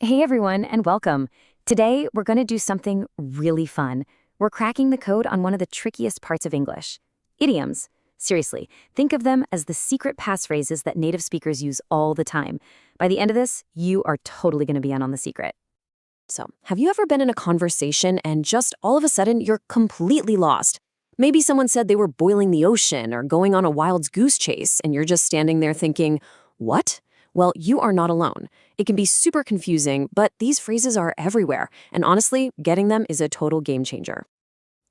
Hey everyone, and welcome. Today, we're going to do something really fun. We're cracking the code on one of the trickiest parts of English, idioms. Seriously, think of them as the secret passphrases that native speakers use all the time. By the end of this, you are totally going to be in on the secret. So, have you ever been in a conversation and just all of a sudden you're completely lost? Maybe someone said they were boiling the ocean or going on a wild goose chase, and you're just standing there thinking, what? Well, you are not alone. It can be super confusing, but these phrases are everywhere, and honestly, getting them is a total game changer.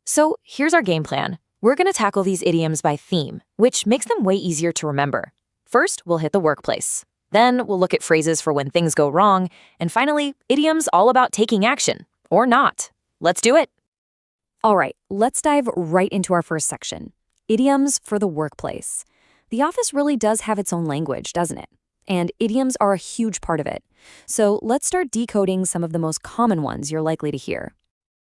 So here's our game plan. We're going to tackle these idioms by theme, which makes them way easier to remember. First, we'll hit the workplace. Then we'll look at phrases for when things go wrong. And finally, idioms all about taking action, or not. Let's do it. All right, let's dive right into our first section, idioms for the workplace. The office really does have its own language, doesn't it? And idioms are a huge part of it. So let's start decoding some of the most common ones you're likely to hear.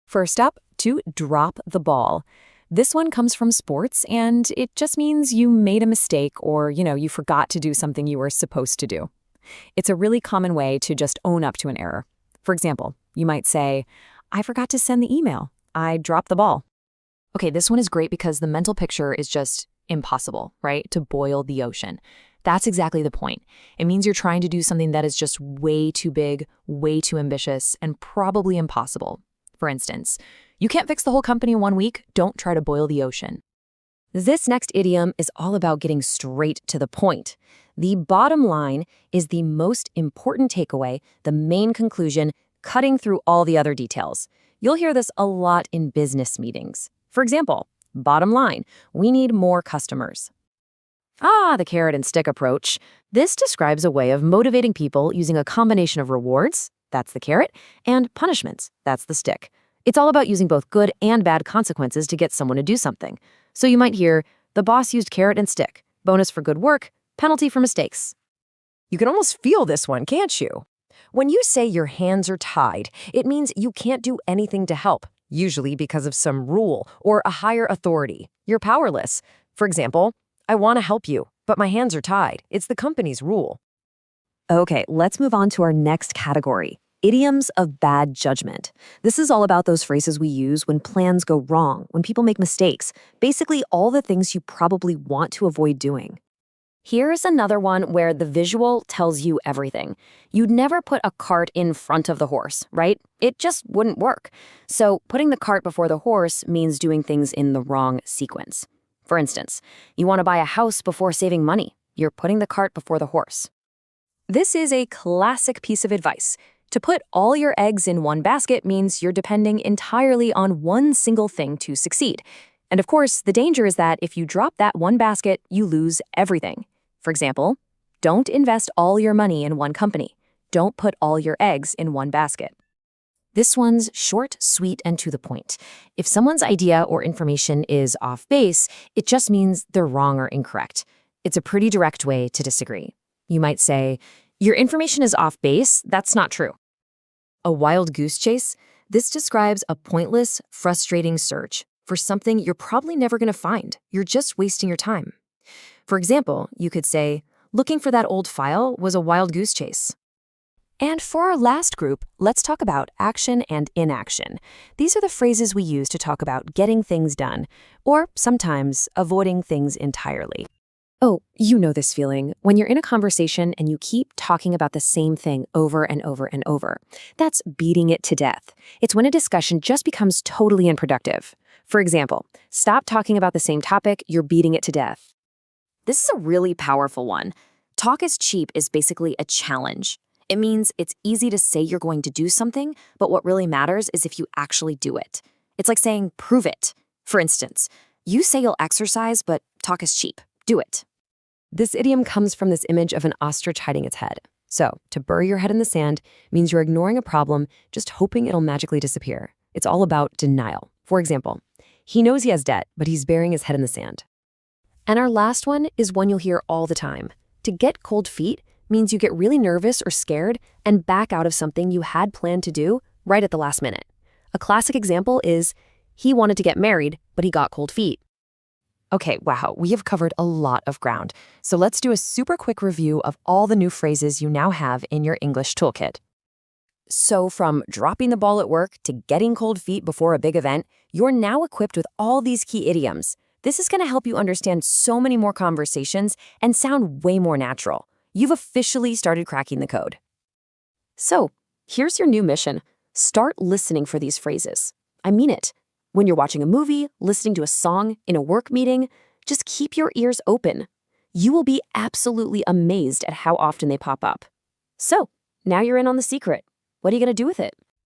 First up, to drop the ball. This one comes from sports, and it just means you made a mistake or, you forgot to do something you were supposed to do. It's a really common way to just own up to an error. For example, you might say, I forgot to send the email. I dropped the ball. Okay, this one is great because the mental picture is just impossible, right? To boil the ocean. That's exactly the point. It means you're trying to do something that is just way too big, way too ambitious, and probably impossible. For instance, you can't fix the whole company in 1 week. Don't try to boil the ocean. This next idiom is all about getting straight to the point. The bottom line is the most important takeaway, the main conclusion, cutting through all the other details. You'll hear this a lot in business meetings. For example, bottom line, we need more customers. The carrot and stick approach. This describes a way of motivating people using a combination of rewards, that's the carrot, and punishments, that's the stick. It's all about using both good and bad consequences to get someone to do something. So you might hear, the boss used carrot and stick, bonus for good work, penalty for mistakes. You can almost feel this one, can't you? When you say your hands are tied, it means you can't do anything to help, usually because of some rule or a higher authority. You're powerless. For example, I want to help you, but my hands are tied. It's the company's rule. Okay, let's move on to our next category, idioms of bad judgment. This is all about those phrases we use when plans go wrong, when people make mistakes, basically all the things you probably want to avoid doing. Here's another one where the visual tells you everything. You'd never put a cart in front of the horse, right? It just wouldn't work. So putting the cart before the horse means doing things in the wrong sequence. For instance, you want to buy a house before saving money. You're putting the cart before the horse. This is a classic piece of advice. To put all your eggs in one basket means you're depending entirely on one single thing to succeed. And of course, the danger is that if you drop that one basket, you lose everything. For example, don't invest all your money in one company. Don't put all your eggs in one basket. This one's short, sweet, and to the point. If someone's idea or information is off base, it just means they're wrong or incorrect. It's a pretty direct way to disagree. You might say, your information is off base, that's not true. A wild goose chase? This describes a pointless, frustrating search for something you're probably never going to find. You're just wasting your time. For example, you could say, looking for that old file was a wild goose chase. And for our last group, let's talk about action and inaction. These are the phrases we use to talk about getting things done, or sometimes avoiding things entirely. Oh, you know this feeling, when you're in a conversation and you keep talking about the same thing over and over and over. That's beating it to death. It's when a discussion just becomes totally unproductive. For example, stop talking about the same topic, you're beating it to death. This is a really powerful one. Talk is cheap is basically a challenge. It means it's easy to say you're going to do something, but what really matters is if you actually do it. It's like saying, prove it. For instance, you say you'll exercise, but talk is cheap. Do it. This idiom comes from this image of an ostrich hiding its head. So, to bury your head in the sand means you're ignoring a problem, just hoping it'll magically disappear. It's all about denial. For example, he knows he has debt, but he's burying his head in the sand. And our last one is one you'll hear all the time. To get cold feet means you get really nervous or scared and back out of something you had planned to do right at the last minute. A classic example is, he wanted to get married, but he got cold feet. Okay, wow, we have covered a lot of ground. So let's do a super quick review of all the new phrases you now have in your English toolkit. So from dropping the ball at work to getting cold feet before a big event, you're now equipped with all these key idioms. This is going to help you understand so many more conversations and sound way more natural. You've officially started cracking the code. So, here's your new mission. Start listening for these phrases. I mean it. When you're watching a movie, listening to a song, in a work meeting, just keep your ears open. You will be absolutely amazed at how often they pop up. So, now you're in on the secret. What are you going to do with it?